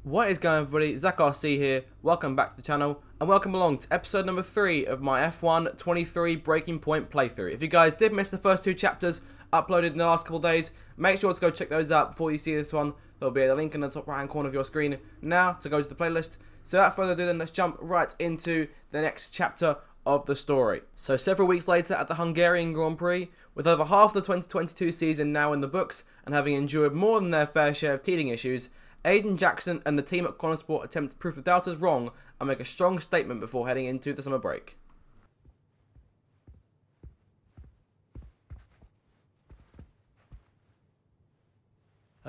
What is going on, everybody? Zach RC here. Welcome back to the channel and welcome along to episode number 3 of my F1 23 Breaking Point playthrough. If you guys did miss the first 2 chapters uploaded in the last couple of days, make sure to go check those out before you see this one. There'll be a link in the top right hand corner of your screen now to go to the playlist. So without further ado, then let's jump right into the next chapter of the story. So several weeks later at the Hungarian Grand Prix, with over half the 2022 season now in the books and having endured more than their fair share of teething issues, Aiden Jackson and the team at Konner Sport attempt to prove the doubters wrong and make a strong statement before heading into the summer break.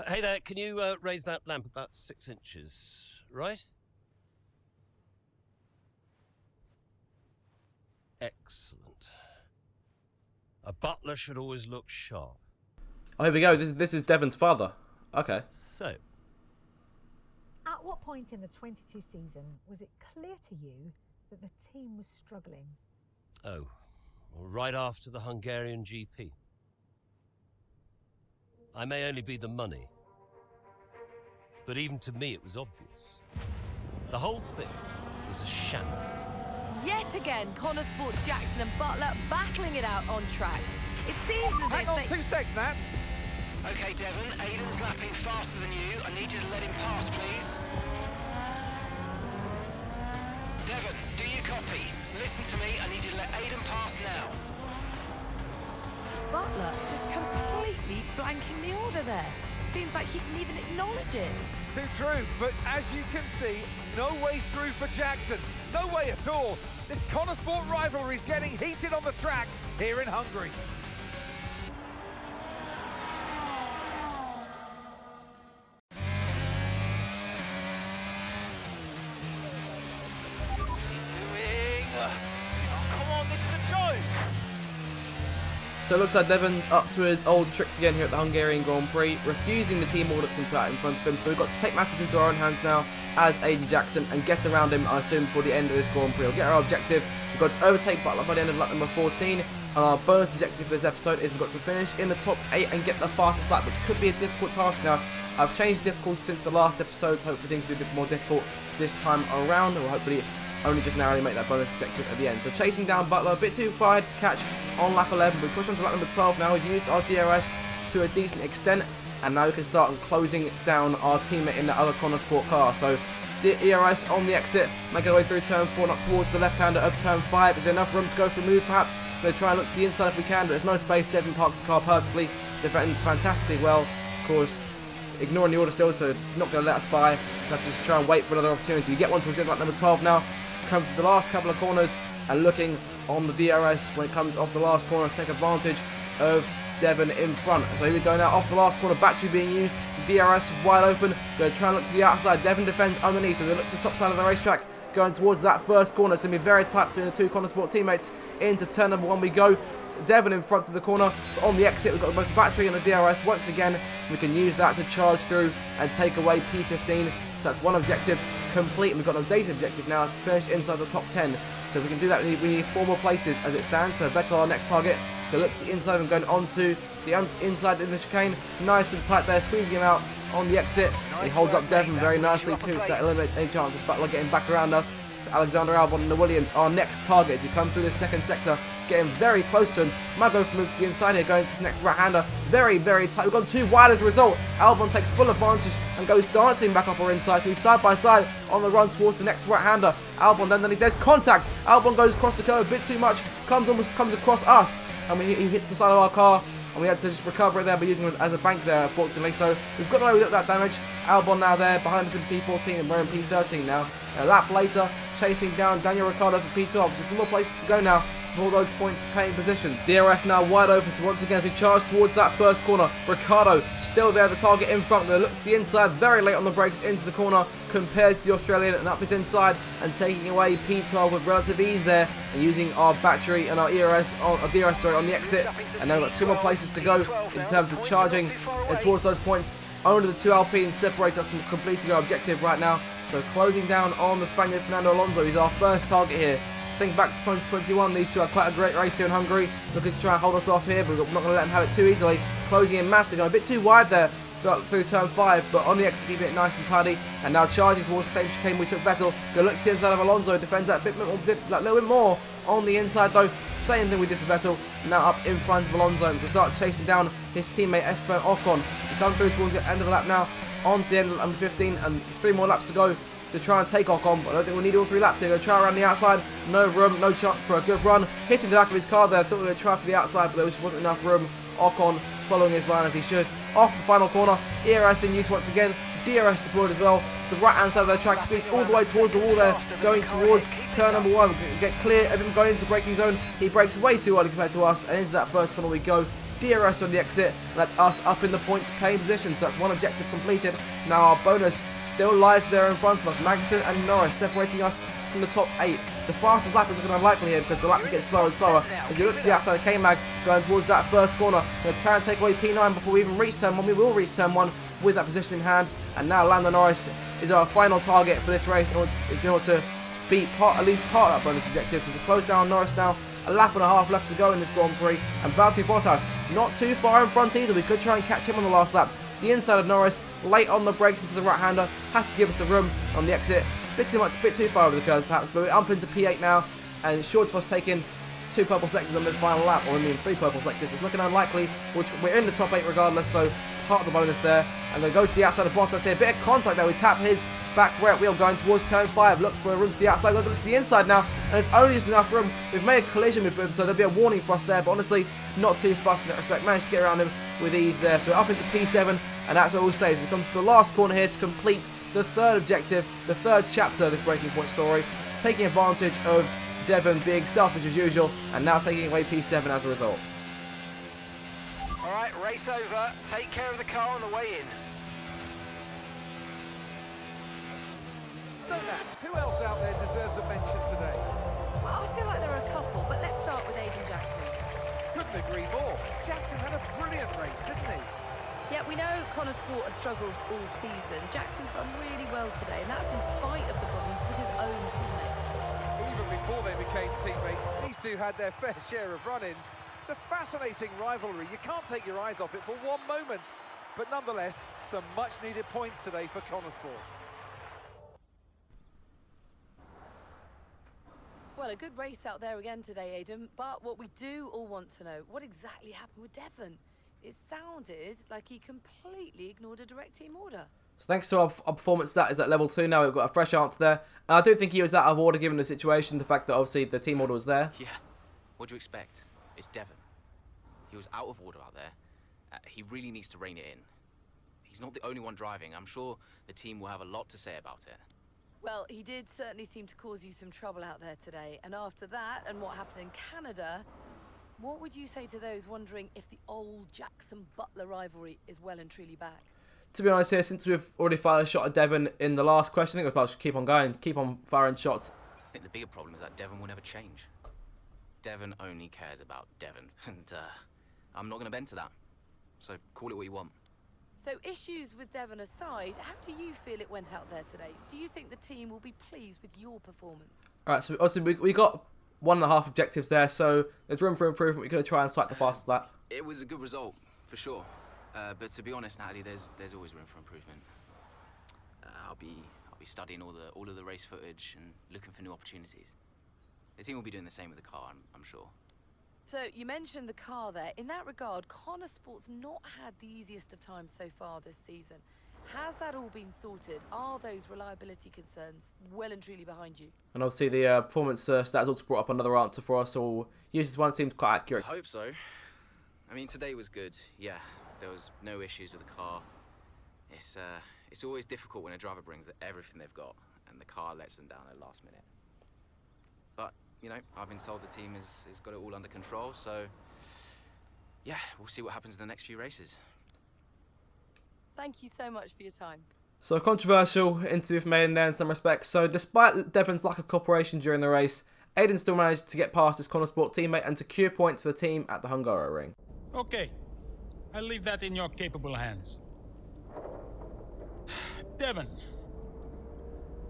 Hey there, can you raise that lamp about 6 inches, right? Excellent. A butler should always look sharp. Oh, here we go. This is Devon's father. Okay. So, at what point in the 22 season was it clear to you that the team was struggling? well, right after the Hungarian GP. I may only be the money, but even to me it was obvious. The whole thing was a shambles. Yet again, Konner Sports Jackson and Butler battling it out on track. It seems as Hang if on, they... 2 seconds, Nat. Okay, Devon, Aiden's lapping faster than you. I need you to let him pass, please. Devon, do you copy? Listen to me, I need you to let Aiden pass now. Butler just completely blanking the order there. Seems like he didn't even acknowledge it. Too true, but as you can see, no way through for Jackson. No way at all. This Konner Sport rivalry is getting heated on the track here in Hungary. So it looks like Devon's up to his old tricks again here at the Hungarian Grand Prix, refusing the team order that's been put out in front of him. So we've got to take matters into our own hands now as Aiden Jackson and get around him, I assume, before the end of this Grand Prix. We'll get our objective. We've got to overtake Butler by the end of lap number 14. And our bonus objective for this episode is we've got to finish in the top 8 and get the fastest lap, which could be a difficult task now. I've changed the difficulty since the last episode, so hopefully things will be a bit more difficult this time around. Or hopefully only just narrowly make that bonus objective at the end. So chasing down Butler, a bit too far to catch on lap 11. We push on to lap number 12 now. We've used our DRS to a decent extent, and now we can start closing down our teammate in the other Konner Sport car. So the ERS on the exit, make our way through turn 4 and up towards the left-hander of turn 5. Is there enough room to go for a move perhaps? We're going to try and look to the inside if we can, but there's no space. Devon parks the car perfectly, defends fantastically well. Of course, ignoring the order still, so not going to let us by. We have to just try and wait for another opportunity. We get one towards the end of lap number 12 now. Come to the last couple of corners and looking on the DRS when it comes off the last corner to take advantage of Devon in front. So here we go now, off the last corner, battery being used, DRS wide open, going to try and look to the outside. Devon defends underneath, and they look to the top side of the racetrack, going towards that first corner. It's going to be very tight between the two Konner Sport teammates. Into turn number 1 we go. Devon in front of the corner, but on the exit we've got both the battery and the DRS. Once again, we can use that to charge through and take away P15. So that's one objective complete, and we've got an updated objective now to finish inside the top 10. So if we can do that, we need 4 more places as it stands. So Vettel, our next target, to look to the inside and going onto the inside in the chicane. Nice and tight there, squeezing him out on the exit. He holds up Devon very nicely too, so that eliminates any chance of Butler getting back around us. So Alexander Albon and the Williams, our next target as we come through this second sector, getting very close to him. Might go for a move to the inside here, going to this next right-hander. Very, very tight. We've gone too wide as a result. Albon takes full advantage and goes dancing back up our inside. So he's side by side on the run towards the next right-hander. Albon then there's contact. Albon goes across the curve a bit too much. Comes across us. And he hits the side of our car. And we had to just recover it there by using it as a bank there, unfortunately. So we've got away with that damage. Albon now there, behind us in P14, and we're in P13 now. A lap later, chasing down Daniel Ricciardo for P12. So 2 more places to go now for all those points paying positions. DRS now wide open, so once again as we charge towards that first corner, Ricciardo still there, the target in front. They look to the inside, very late on the brakes into the corner compared to the Australian, and up his inside and taking away P12 with relative ease there, and using our battery and our DRS on the exit. And now we've got 2 more places to go in terms of charging towards those points. Only the 2 Alpines separate us from completing our objective right now. So closing down on the Spaniard Fernando Alonso. He's our first target here. Think back to 2021, these two had quite a great race here in Hungary. Looking to try and hold us off here, but we're not going to let them have it too easily. Closing in massively, going a bit too wide there through turn 5, but on the exit keeping it nice and tidy, and now charging towards the same chicane we took Vettel. Go look to the inside of Alonso, defends that a little bit more on the inside though. Same thing we did to Vettel, now up in front of Alonso, and we can start chasing down his teammate Esteban Ocon. So come through towards the end of the lap now, on to the end of number 15, and 3 more laps to go to try and take Ocon, but I don't think we need all 3 laps here. Going to try around the outside, no room, no chance for a good run. Hitting the back of his car there, thought we were going to try for the outside, but there just wasn't enough room. Ocon following his line as he should. Off the final corner, ERS in use once again, DRS deployed as well. To the right hand side of the track, speeds all the way towards the wall there, going towards turn number 1. Get clear of him going into the braking zone. He brakes way too early compared to us, and into that first corner we go. DRS on the exit, and that's us up in the points paying position, so that's one objective completed. Now our bonus still lies there in front of us. Magnussen and Norris separating us from the top 8. The fastest lap is looking unlikely here because the laps are getting slower and slower. As you look to the outside of K-Mag, going towards that first corner, going to try and take away P9 before we even reach turn 1. We will reach turn 1 with that position in hand, and now Lando Norris is our final target for this race in order to beat at least part of that bonus objective. So to close down Norris now. A lap and a half left to go in this Grand Prix, and Valtteri Bottas not too far in front either. We could try and catch him on the last lap. The inside of Norris, late on the brakes into the right-hander, has to give us the room on the exit. Bit too far over the curves perhaps, but we're up into P8 now, and it's short of us taking 2 purple sectors on this final lap, or 3 purple sectors. It's looking unlikely, which we're in the top 8 regardless, so part of the bonus there. I'm going to go to the outside of Bottas here. A bit of contact there. We tap his back rear wheel going towards turn 5. Look for a room to the outside. Look to the inside now, and it's only just enough room. We've made a collision with him, so there'll be a warning for us there, but honestly, not too fast in that respect. Managed to get around him with ease there. So we're up into P7, and that's where we'll stay. So we come to the last corner here to complete the 3rd objective, the 3rd chapter of this Breaking Point story, taking advantage of Devon being selfish as usual, and now taking away P7 as a result. All right, race over. Take care of the car on the way in. So Max, who else out there deserves a mention today? Well, I feel like there are a couple, but let's start with Aiden Jackson. Couldn't agree more. Jackson had a brilliant race, didn't he? Yeah, we know Konner Sport has struggled all season. Jackson's done really well today, and that's in spite of the problems with his own teammate. Even before they became teammates, these two had their fair share of run-ins. It's a fascinating rivalry. You can't take your eyes off it for one moment. But nonetheless, some much-needed points today for Konner Sport. Well, a good race out there again today, Aidan, but what we do all want to know, what exactly happened with Devon? It sounded like he completely ignored a direct team order. So thanks to our performance, that is at level 2 now. We've got a fresh answer there. And I don't think he was out of order given the situation, the fact that obviously the team order was there. Yeah, what do you expect? It's Devon. He was out of order out there. He really needs to rein it in. He's not the only one driving. I'm sure the team will have a lot to say about it. Well, he did certainly seem to cause you some trouble out there today. And after that, and what happened in Canada, what would you say to those wondering if the old Jackson-Butler rivalry is well and truly back? To be honest here, since we've already fired a shot at Devon in the last question, I think we'll just keep on going, keep on firing shots. I think the bigger problem is that Devon will never change. Devon only cares about Devon, and I'm not going to bend to that. So call it what you want. So issues with Devon aside, how do you feel it went out there today? Do you think the team will be pleased with your performance? Alright, so obviously we got 1.5 objectives there, so there's room for improvement. We're going to try and swipe the fastest lap. It was a good result, for sure. But to be honest, Natalie, there's always room for improvement. I'll be studying all of the race footage and looking for new opportunities. The team will be doing the same with the car, I'm sure. So you mentioned the car there. In that regard, Konner Sport's not had the easiest of times so far this season. Has that all been sorted? Are those reliability concerns well and truly behind you? And obviously the performance stats also brought up another answer for us, so we'll use this one. Seemed quite accurate. I hope so. I mean, today was good. Yeah, there was no issues with the car. It's always difficult when a driver brings everything they've got and the car lets them down at the last minute. But, you know, I've been told the team has got it all under control, so yeah, we'll see what happens in the next few races. Thank you so much for your time. So a controversial interview for made in there in some respects. So despite Devon's lack of cooperation during the race, Aiden still managed to get past his Konner Sport teammate and secure points for the team at the Hungary ring. Okay, I'll leave that in your capable hands. Devon,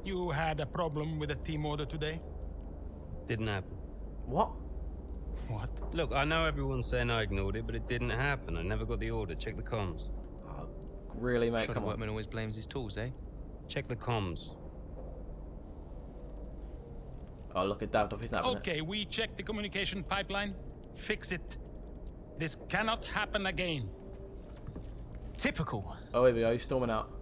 you had a problem with a team order today? Didn't happen. What? What? Look, I know everyone's saying I ignored it, but it didn't happen. I never got the order. Check the comms. really, mate? Sure, Come the on. workman always blames his tools, eh? Check the comms. Oh, look at Davidoff. He's not having it. Okay, we checked the communication pipeline. Fix it. This cannot happen again. Typical. Oh, here we go. He's storming out.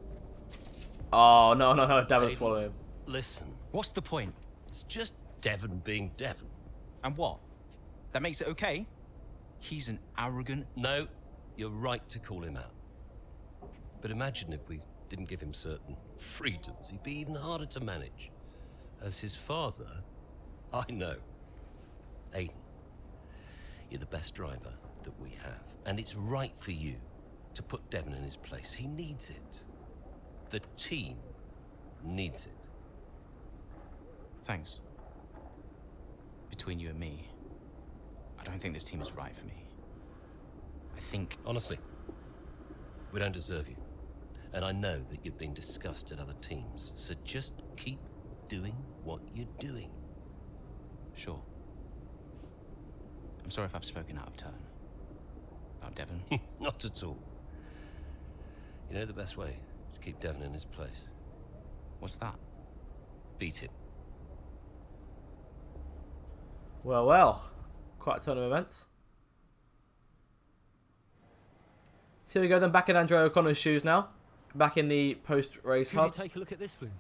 Oh, no. Davidoff swallowed him. Listen, What's the point? it's just Devon being Devon. And what? That makes it okay? He's an arrogant... No, you're right to call him out. But imagine if we didn't give him certain freedoms, he'd be even harder to manage. As his father, I know. Aiden, you're the best driver that we have. And it's right for you to put Devon in his place. He needs it. The team needs it. Thanks. Between you and me, I don't think this team is right for me. I think... Honestly, we don't deserve you. And I know that you're being discussed at other teams. So just keep doing what you're doing. Sure. I'm sorry if I've spoken out of turn. About Devon. Not at all. You know the best way to keep Devon in his place? What's that? Beat it. Well. Quite a turn of events. So here we go then, back in Andreo Konner's shoes now. Back in the post-race hub. Could you take a look at this, please?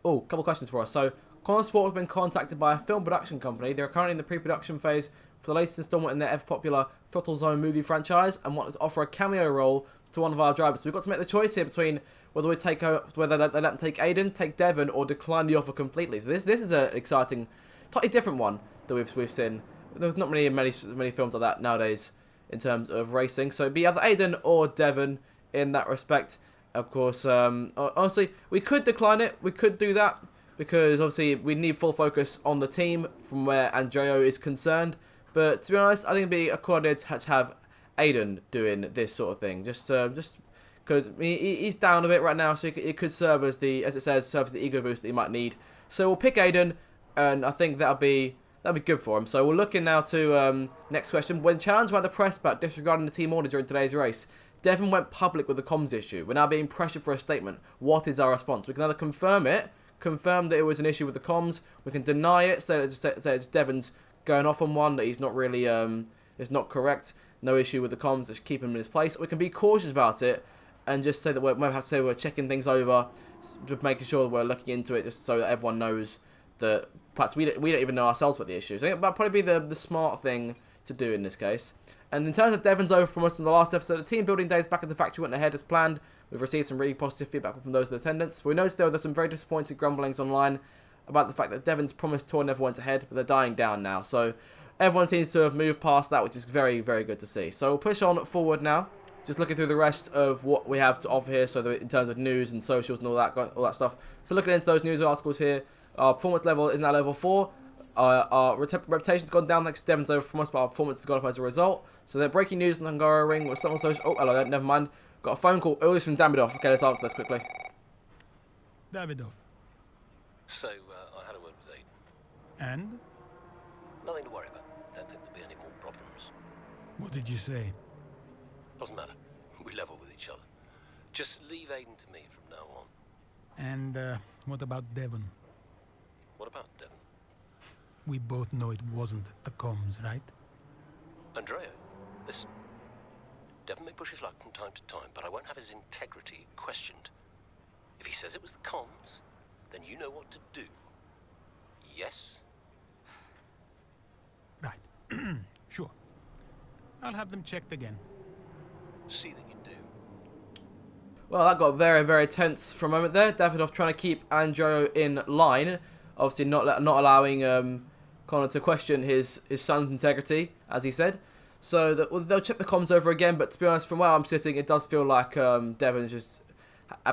Oh, a couple of questions for us. So, Konner Sport have been contacted by a film production company. They're currently in the pre-production phase for the latest installment in their ever-popular Throttle Zone movie franchise and want to offer a cameo role to one of our drivers. So we've got to make the choice here between whether we take whether they let them take Aiden, take Devon, or decline the offer completely. So this is an exciting, slightly different one that we've seen. There's not many films like that nowadays in terms of racing. So it'd be either Aiden or Devon in that respect. Of course, honestly, we could decline it. We could do that because obviously we need full focus on the team from where Andreo is concerned. But to be honest, I think it'd be a good idea to have Aiden doing this sort of thing. Just because he's down a bit right now, so it could serve as the ego boost that he might need. So we'll pick Aiden, and I think that'll be good for him. So we're looking now to next question. When challenged by the press about disregarding the team order during today's race, Devon went public with the comms issue. We're now being pressured for a statement. What is our response? We can either confirm that it was an issue with the comms. We can deny it, say it's Devon's going off on one, that he's not really, it's not correct. No issue with the comms, just keep him in his place. We can be cautious about it and just say that we might have to say we're checking things over, just making sure that we're looking into it, just so that everyone knows that perhaps we don't even know ourselves what the issue is. I think that'd probably be the smart thing to do in this case. And in terms of Devon's over from us from the last episode, the team building days back at the factory went ahead as planned. We've received some really positive feedback from those in attendance. We noticed there were some very disappointing grumblings online about the fact that Devon's promised tour never went ahead, but they're dying down now. So everyone seems to have moved past that, which is very, very good to see. So we'll push on forward now. Just looking through the rest of what we have to offer here, so that in terms of news and socials and all that stuff. So looking into those news articles here, our performance level is now level 4. Our reputation's gone down thanks to Devon's over from us, but our performance has gone up as a result. So the breaking news in the Hungary ring was someone social. Oh, hello, never mind. Got a phone call. Oh, this from Davidoff. Okay, let's answer this quickly. Davidoff. So, I had a word with Aiden. And? Nothing to worry about. Don't think there'll be any more problems. What did you say? Doesn't matter. We level with each other. Just leave Aiden to me from now on. And what about Devon? What about Devon? We both know it wasn't the comms, right? Andreo, listen. Devon may push his luck from time to time, but I won't have his integrity questioned. If he says it was the comms, then you know what to do. Yes? Right. Sure. I'll have them checked again. See that you do. Well, that got very, very tense for a moment there. Davidoff trying to keep Andreo in line. Obviously not allowing Konner to question his son's integrity, as he said. So they'll check the comms over again, but to be honest, from where I'm sitting, it does feel like Devon's just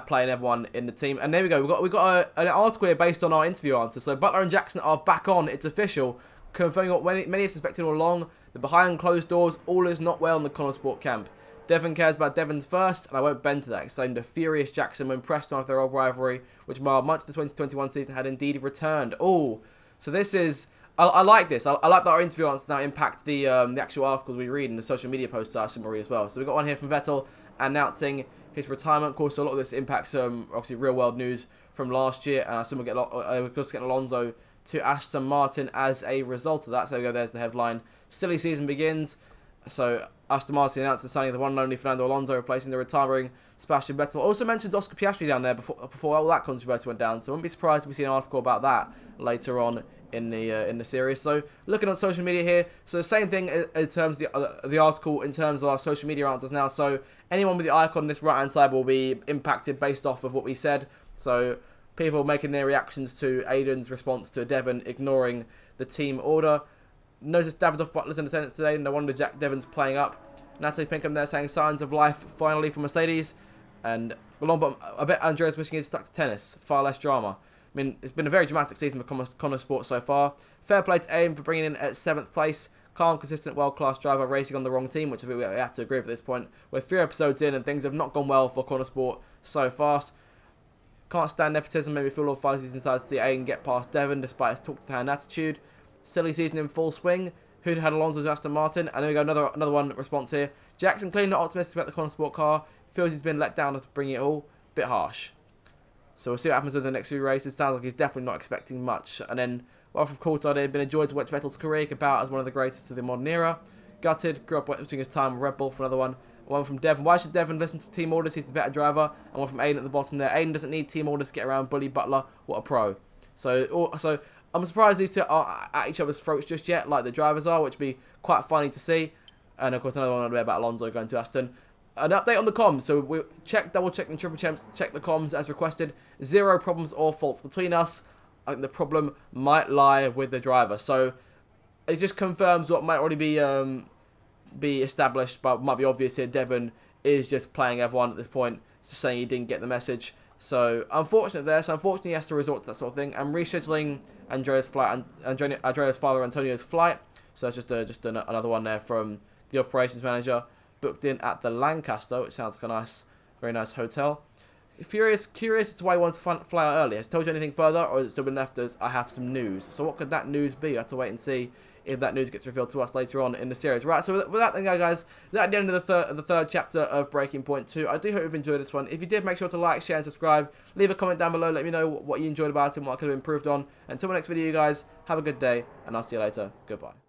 playing everyone in the team. And there we go. We got an article here based on our interview answer. So Butler and Jackson are back on. It's official, confirming what many have suspected all along. The behind closed doors, all is not well in the Konner Sport camp. Devon cares about Devon's first, and I won't bend to that, exclaimed a furious Jackson when pressed on their old rivalry, which marred much of the 2021 season had indeed returned. Oh, so this is... I like this. I like that our interview answers now impact the actual articles we read and the social media posts I assume we read as well. So we've got one here from Vettel announcing his retirement. Of course, a lot of this impacts obviously real world news from last year. Some will get Alonso to Aston Martin as a result of that. So there's the headline. Silly season begins. So Aston Martin announced the signing of the one and only Fernando Alonso, replacing the retiring Sebastian Vettel. Also mentions Oscar Piastri down there before all that controversy went down. So I wouldn't be surprised if we see an article about that later on in the series. So looking on social media here, so same thing in terms of the article in terms of our social media answers now. So anyone with the icon on this right hand side will be impacted based off of what we said. So people making their reactions to Aiden's response to Devon ignoring the team order. Notice Davidoff Butler's in attendance today. No wonder Jack Devon's playing up. Natalie Pinkham there saying signs of life finally for Mercedes. And along bottom, I bet Andrea's wishing he'd stuck to tennis. Far less drama. I mean, it's been a very dramatic season for Konner Sports so far. Fair play to Aim for bringing in at 7th place. Calm, consistent, world-class driver racing on the wrong team, which I think we have to agree with at this point. We're 3 episodes in and things have not gone well for Konner Sport so fast. Can't stand nepotism, made me feel all fuzzy inside to see Aiden get past Devon despite his talk-to-the-hand attitude. Silly season in full swing. Who had Alonso to Aston Martin? And then we go another one response here. Jackson clearly not optimistic about the Konner Sport car. Feels he's been let down after bringing it all. Bit harsh. So we'll see what happens with the next few races. Sounds like he's definitely not expecting much. And then, well, from Coulthard, it had been a joy to watch Vettel's career about as one of the greatest of the modern era. Gutted, grew up watching his time with Red Bull for another one. One from Devon. Why should Devon listen to team orders? He's the better driver. And one from Aiden at the bottom there. Aiden doesn't need team orders to get around Bully Butler. What a pro. So I'm surprised these two aren't at each other's throats just yet, like the drivers are, which would be quite funny to see. And of course, another one about Alonso going to Aston. An update on the comms. So we double check and triple check the comms as requested. 0 problems or faults between us. I think the problem might lie with the driver. So it just confirms what might already be established, but might be obvious here. Devon is just playing everyone at this point, just saying he didn't get the message. So unfortunate there. So unfortunately, he has to resort to that sort of thing. And rescheduling Andrea's flight, Andrea's father Antonio's flight. So that's just another one there from the operations manager, booked in at the Lancaster, which sounds like a very nice hotel. Curious as to why he wants to fly out early. Has he told you anything further, or has it still been left as I have some news? So what could that news be? I have to wait and see if that news gets revealed to us later on in the series. Right, so with that then, guys, that's the end of the third chapter of Breaking Point 2. I do hope you've enjoyed this one. If you did, make sure to like, share, and subscribe. Leave a comment down below. Let me know what you enjoyed about it and what I could have improved on. Until the next video, you guys, have a good day, and I'll see you later. Goodbye.